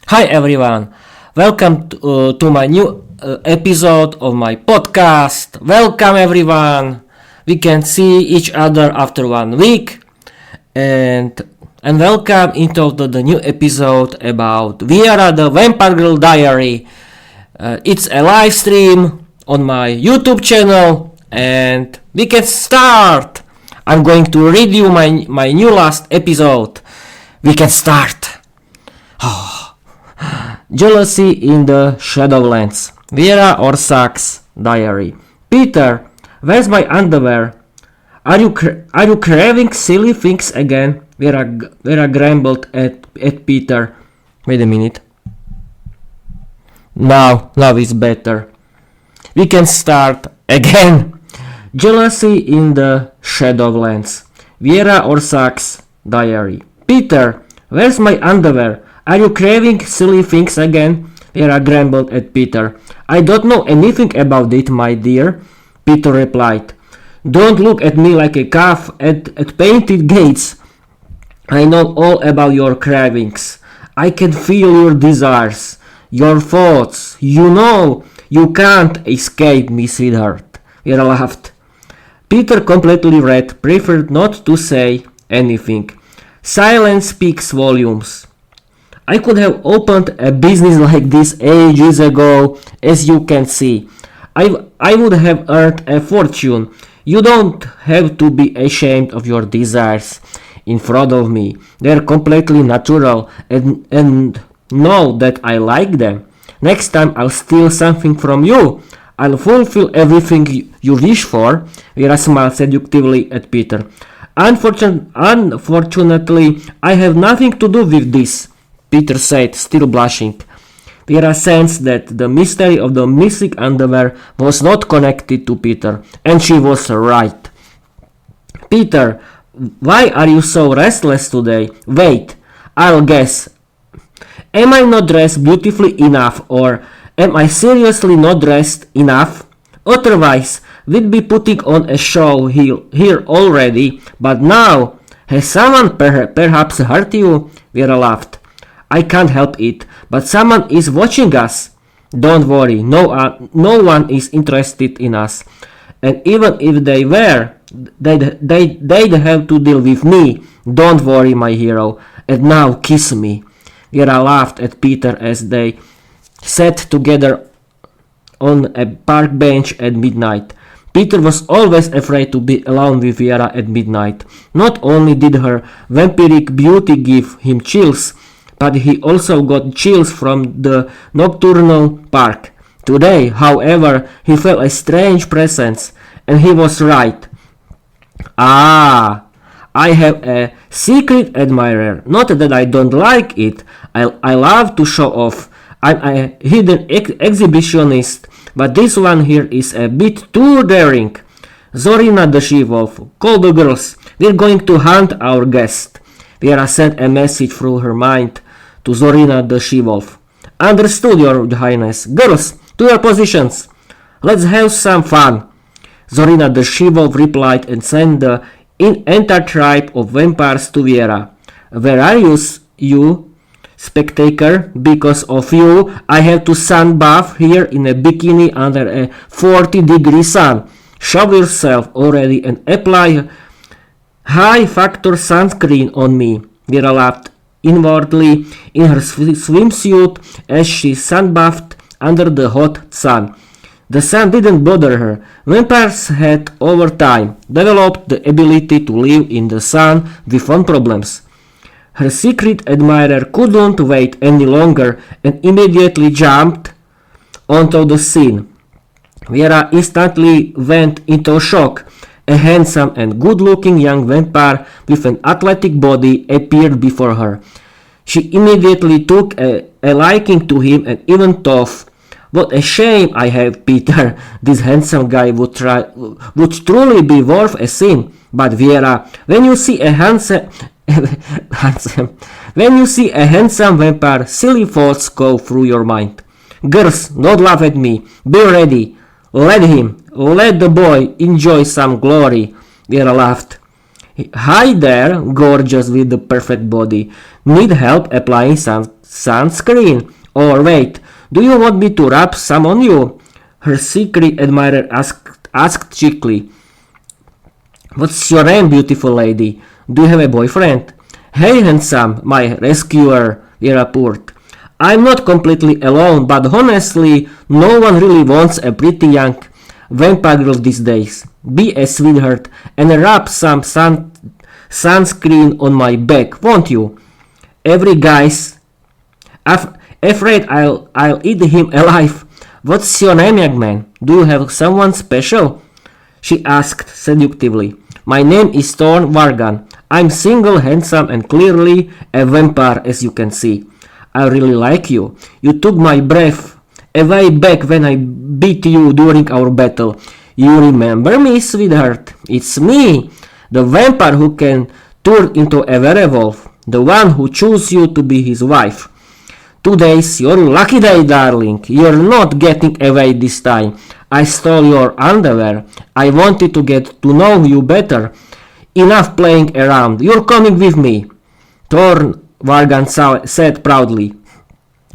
Hi everyone, welcome to my new episode of my podcast. Welcome everyone. We can see each other after 1 week, and welcome into the new episode about Viera, the Vampire Girl Diary. It's a live stream on my YouTube channel, and we can start. I'm going to read you my new last episode. We can start. Jealousy in the Shadowlands. Viera or Sax's diary. Peter, where's my underwear? Are you craving silly things again? Viera grumbled at Peter. Wait a minute. Now it's better. We can start again. Jealousy in the Shadowlands. Viera or Sax's diary. Peter, where's my underwear? Are you craving silly things again? Viera grumbled at Peter. I don't know anything about it, my dear, Peter replied. Don't look at me like a calf at painted gates. I know all about your cravings. I can feel your desires, your thoughts. You know you can't escape me, sweetheart. Viera laughed. Peter, completely red, preferred not to say anything. Silence speaks volumes. I could have opened a business like this ages ago, as you can see. I would have earned a fortune. You don't have to be ashamed of your desires in front of me. They're completely natural and know that I like them. Next time I'll steal something from you. I'll fulfill everything you wish for. Viera smiled seductively at Peter. Unfortunately, I have nothing to do with this, Peter said, still blushing. Viera sensed that the mystery of the missing underwear was not connected to Peter, and she was right. Peter, why are you so restless today? Wait, I'll guess. Am I not dressed beautifully enough, or am I seriously not dressed enough? Otherwise, we'd be putting on a show here already, but now, has someone perhaps hurt you? Viera laughed. I can't help it, but someone is watching us. Don't worry, no one is interested in us. And even if they were, they'd have to deal with me. Don't worry, my hero. And now kiss me. Viera laughed at Peter as they sat together on a park bench at midnight. Peter was always afraid to be alone with Viera at midnight. Not only did her vampiric beauty give him chills, but he also got chills from the nocturnal park. Today, however, he felt a strange presence, and he was right. I have a secret admirer. Not that I don't like it. I love to show off. I'm a hidden exhibitionist, but this one here is a bit too daring. Zorina the she-wolf, call the girls. We're going to hunt our guest. Viera sent a message through her mind to Zorina the she-wolf. Understood, your highness. Girls, to your positions. Let's have some fun. Zorina the she-wolf replied and sent the entire tribe of vampires to Viera. Where are you, spectator? Because of you, I have to sunbath here in a bikini under a 40-degree sun. Show yourself already and apply high-factor sunscreen on me. Viera laughed inwardly in her swimsuit as she sunbathed under the hot sun. The sun didn't bother her. Vampires had, over time, developed the ability to live in the sun without problems. Her secret admirer couldn't wait any longer and immediately jumped onto the scene. Viera instantly went into shock. A handsome and good-looking young vampire with an athletic body appeared before her. She immediately took a liking to him and even thought, what a shame I have, Peter. This handsome guy would truly be worth a scene. But Viera, when you see a handsome vampire, silly thoughts go through your mind. Girls, don't laugh at me. Be ready. Let the boy enjoy some glory. Viera laughed. Hi there, gorgeous with the perfect body. Need help applying Sunscreen? Or wait, do you want me to rub some on you? Her secret admirer asked cheekily. What's your name, beautiful lady? Do you have a boyfriend? Hey, handsome, my rescuer, Viera purred. I'm not completely alone, but honestly, no one really wants a pretty young vampire girl these days. Be a sweetheart and rub some sunscreen on my back, won't you? Every guy's afraid I'll eat him alive. What's your name, young man? Do you have someone special? She asked seductively. My name is Thorne Vargan. I'm single, handsome, and clearly a vampire, as you can see. I really like you. You took my breath away back when I beat you during our battle. You remember me, sweetheart? It's me, the vampire who can turn into a werewolf, the one who chose you to be his wife. Today's your lucky day, darling. You're not getting away this time. I stole your underwear. I wanted to get to know you better. Enough playing around. You're coming with me. Thorne Vargan said proudly.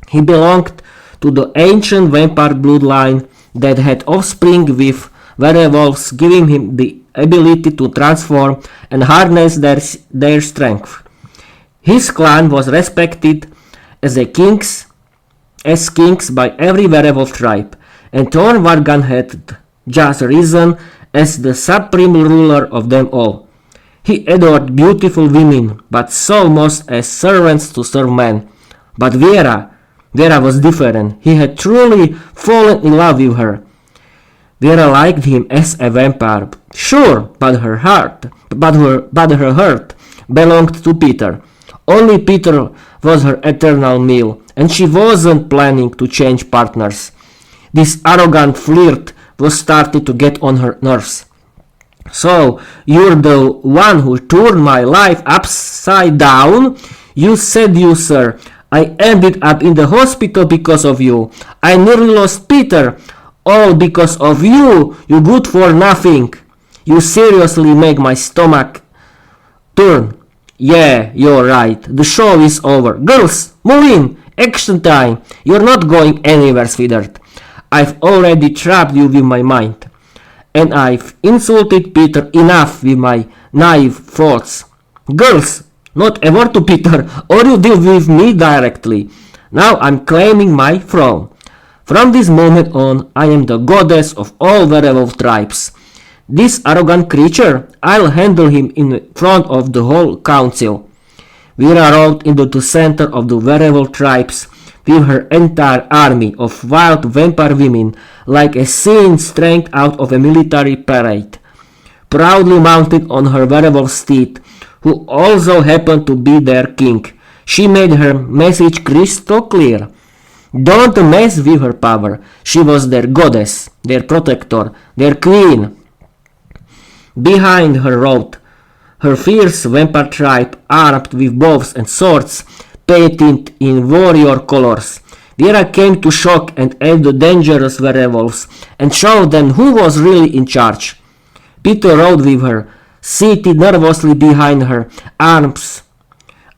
He belonged to the ancient vampire bloodline that had offspring with werewolves, giving him the ability to transform and harness their strength. His clan was respected as kings by every werewolf tribe, and Thorne Vargan had just risen as the supreme ruler of them all. He adored beautiful women, but saw most as servants to serve men. But Viera was different. He had truly fallen in love with her. Viera liked him as a vampire, sure, but her heart belonged to Peter. Only Peter was her eternal meal, and she wasn't planning to change partners. This arrogant flirt was starting to get on her nerves. So, you're the one who turned my life upside down? You seducer. I ended up in the hospital because of you. I nearly lost Peter. All because of you, you good for nothing. You seriously make my stomach turn. Yeah, you're right. The show is over. Girls, move in. Action time. You're not going anywhere, sweetheart. I've already trapped you with my mind. And I've insulted Peter enough with my naive thoughts. Girls, not a word to Peter, or you deal with me directly. Now I'm claiming my throne. From this moment on, I am the goddess of all werewolf tribes. This arrogant creature, I'll handle him in front of the whole council. Viera rode into the center of the werewolf tribes with her entire army of wild vampire women like a scene straight out of a military parade. Proudly mounted on her werewolf steed, who also happened to be their king, she made her message crystal clear. Don't mess with her power. She was their goddess, their protector, their queen. Behind her rode her fierce vampire tribe, armed with bows and swords, painted in warrior colors. Viera came to shock and awe the dangerous werewolves and show them who was really in charge. Peter rode with her, seated nervously behind her, arms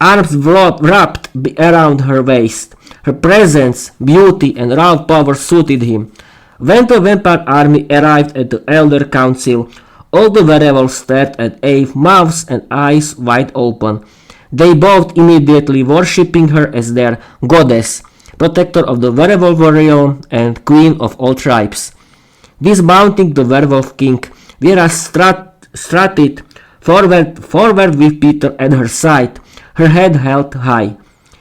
wrapped around her waist. Her presence, beauty, and raw power suited him. When the vampire army arrived at the Elder Council, all the werewolves stared at Eve, mouths and eyes wide open. They bowed immediately, worshipping her as their goddess, protector of the werewolf realm and queen of all tribes. Dismounting the werewolf king, Viera strutted forward with Peter at her side, her head held high.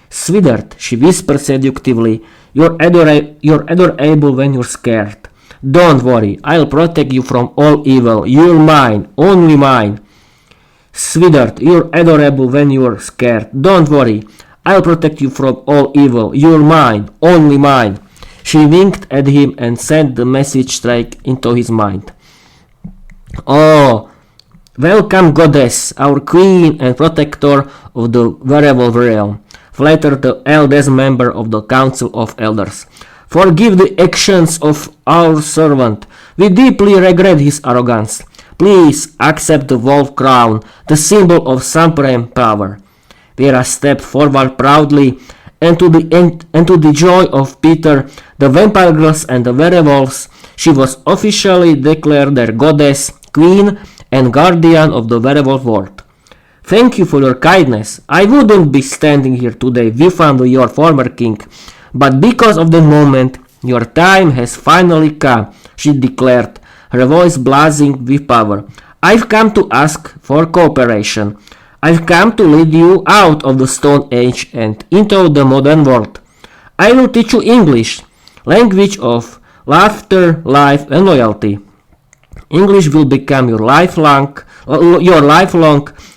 Sweetheart, she whispered seductively, you're adorable when you're scared. Don't worry, I'll protect you from all evil. You're mine, only mine. Sweetheart, you're adorable when you're scared. Don't worry, I'll protect you from all evil. You're mine, only mine. She winked at him and sent the message straight into his mind. Oh, welcome, goddess, our queen and protector of the werewolf realm, flattered the eldest member of the Council of Elders. Forgive the actions of our servant. We deeply regret his arrogance. Please accept the wolf crown, the symbol of supreme power. Viera stepped forward proudly and to the joy of Peter, the vampire girls and the werewolves, she was officially declared their goddess, queen, and guardian of the werewolf world. Thank you for your kindness. I wouldn't be standing here today without your former king, but because of the moment, your time has finally come, she declared, her voice blazing with power. I've come to ask for cooperation. I've come to lead you out of the Stone Age and into the modern world. I will teach you English, language of laughter, life, and loyalty. English will become your lifelong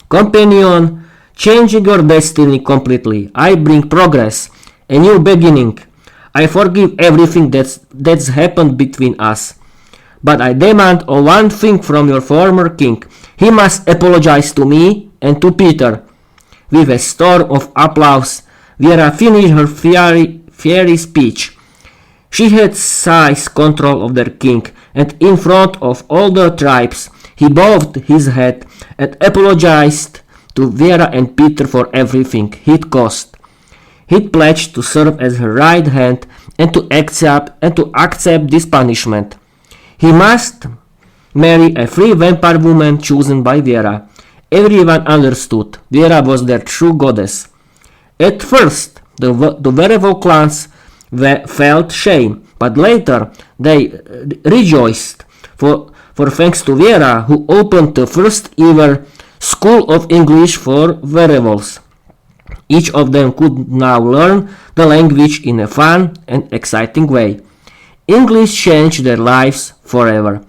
companion, changing your destiny completely. I bring progress, a new beginning. I forgive everything that's happened between us. But I demand one thing from your former king. He must apologize to me and to Peter. With a storm of applause, Viera finished her fiery speech. She had seized control of their king, and in front of all the tribes, he bowed his head and apologized to Viera and Peter for everything he'd caused. He'd pledged to serve as her right hand and to accept this punishment. He must marry a free vampire woman chosen by Viera. Everyone understood Viera was their true goddess. At first, the werewolf clans felt shame, but later they rejoiced, for thanks to Viera, who opened the first ever school of English for werewolves. Each of them could now learn the language in a fun and exciting way. English changed their lives forever.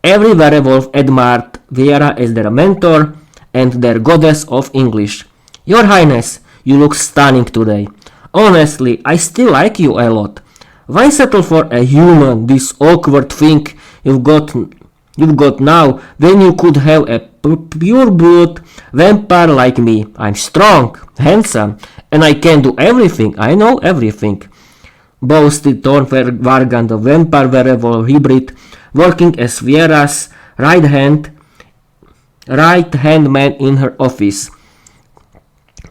Every werewolf admired Viera as their mentor and their goddess of English. Your Highness, you look stunning today. Honestly, I still like you a lot. Why settle for a human, this awkward thing you've got now, when you could have a pure-blood vampire like me? I'm strong, handsome, and I can do everything. I know everything, boasted Thorne Vargan, the vampire-werewolf hybrid, working as Viera's right-hand man in her office.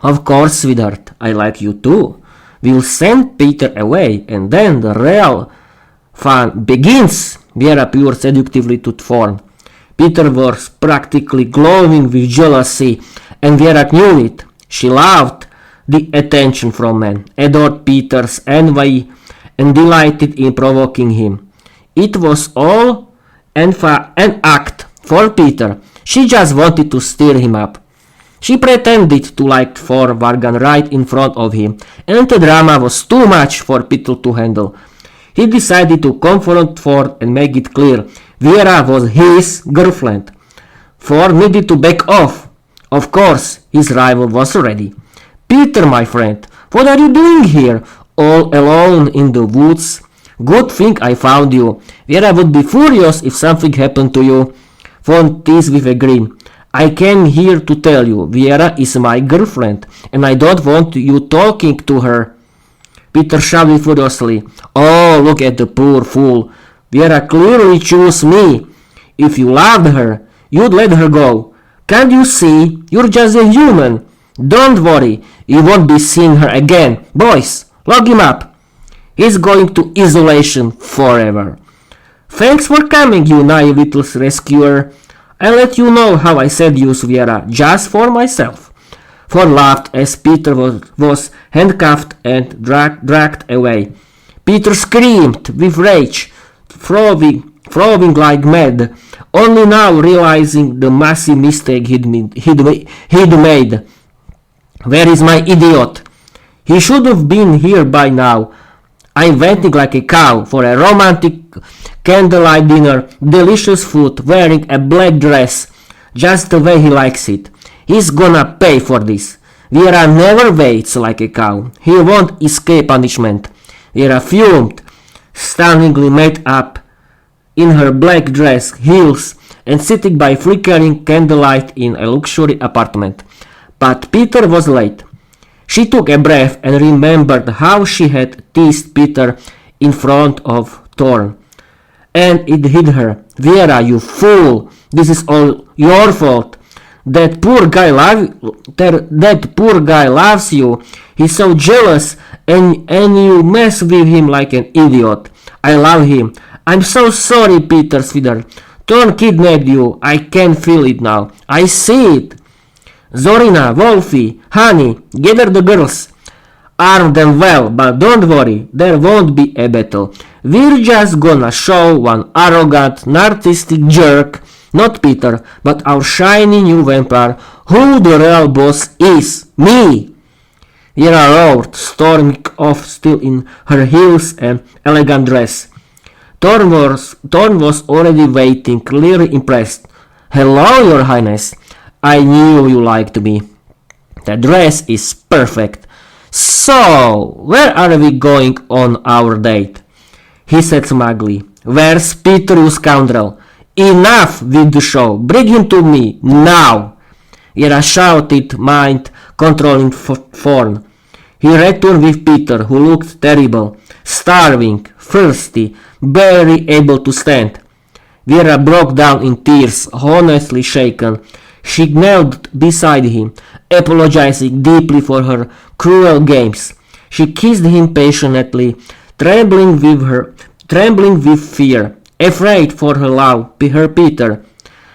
Of course, sweetheart, I like you too. We'll send Peter away, and then the real fun begins, Viera purred seductively to Thorne. Peter was practically glowing with jealousy, and Viera knew it. She loved the attention from men, adored Peter's envy, and delighted in provoking him. It was all an act for Peter. She just wanted to stir him up. She pretended to like Thorne Vargan right in front of him, and the drama was too much for Peter to handle. He decided to confront Thorne and make it clear Viera was his girlfriend. Thorne needed to back off. Of course, his rival was ready. Peter, my friend, what are you doing here, all alone in the woods? Good thing I found you. Viera would be furious if something happened to you. Thorne teased with a grin. I came here to tell you, Viera is my girlfriend, and I don't want you talking to her. Peter shouted furiously. Oh, look at the poor fool. Viera clearly chose me. If you loved her, you'd let her go. Can't you see? You're just a human. Don't worry, you won't be seeing her again. Boys, lock him up. He's going to isolation forever. Thanks for coming, you naive little rescuer. I'll let you know how I seduce Viera, just for myself. Thorne laughed as Peter was handcuffed and dragged away. Peter screamed with rage, frothing like mad, only now realizing the massive mistake he'd made. Where is my idiot? He should have been here by now. I'm waiting like a cow for a romantic candlelight dinner, delicious food, wearing a black dress, just the way he likes it. He's gonna pay for this. Viera never waits like a cow. He won't escape punishment. Viera fumed, stunningly made up in her black dress, heels, and sitting by flickering candlelight in a luxury apartment. But Peter was late. She took a breath and remembered how she had teased Peter in front of Thorne. And it hit her. Viera, you fool! This is all your fault. That poor guy loves you. He's so jealous, and you mess with him like an idiot. I love him. I'm so sorry, Peter, sweetheart. Thorne kidnapped you. I can feel it now. I see it. Zorina, Wolfie, honey, gather the girls. Arm them well, but don't worry, there won't be a battle. We're just gonna show one arrogant, narcissistic jerk, not Peter, but our shiny new vampire, who the real boss is. Me! Viera roared, storming off still in her heels and elegant dress. Thorne was already waiting, clearly impressed. Hello, your highness. I knew you liked me. The dress is perfect. So, where are we going on our date? He said smugly. Where's Peter, you scoundrel? Enough with the show. Bring him to me, now. Viera shouted, mind controlling Thorne. He returned with Peter, who looked terrible, starving, thirsty, barely able to stand. Viera broke down in tears, honestly shaken. She knelt beside him, apologizing deeply for her cruel games. She kissed him passionately, trembling with fear, afraid for her love, her Peter.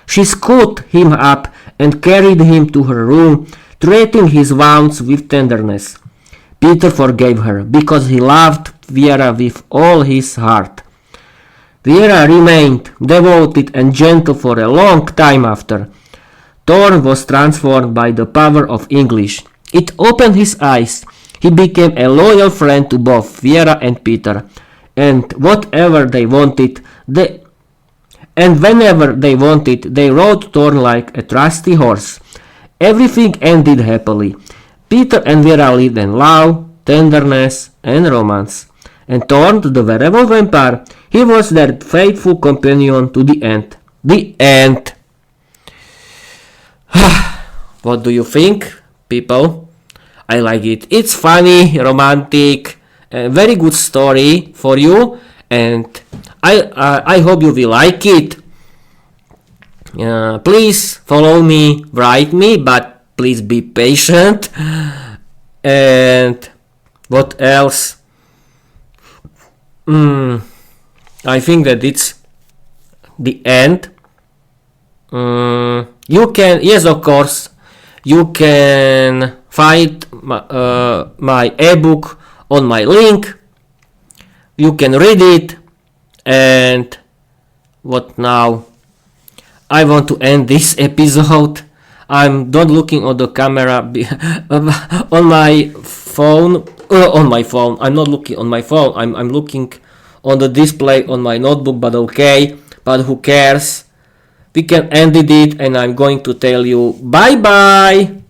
She scooped him up and carried him to her room, treating his wounds with tenderness. Peter forgave her, because he loved Viera with all his heart. Viera remained devoted and gentle for a long time after. Thorne was transformed by the power of English. It opened his eyes. He became a loyal friend to both Viera and Peter, and whenever they wanted, they rode Thorne like a trusty horse. Everything ended happily. Peter and Viera lived in love, tenderness, and romance. And Thorne, the werewolf vampire, he was their faithful companion to the end. The end. What do you think, people? I like it. It's funny, romantic, very good story for you, and I hope you will like it. Please follow me, write me, but please be patient. And what else? I think that it's the end. You can, yes, of course, you can find my ebook on my link. You can read it. And what now? I want to end this episode. I'm not looking on the camera on my phone. I'm not looking on my phone. I'm looking on the display on my notebook. But okay. But who cares? We can end it, and I'm going to tell you bye bye.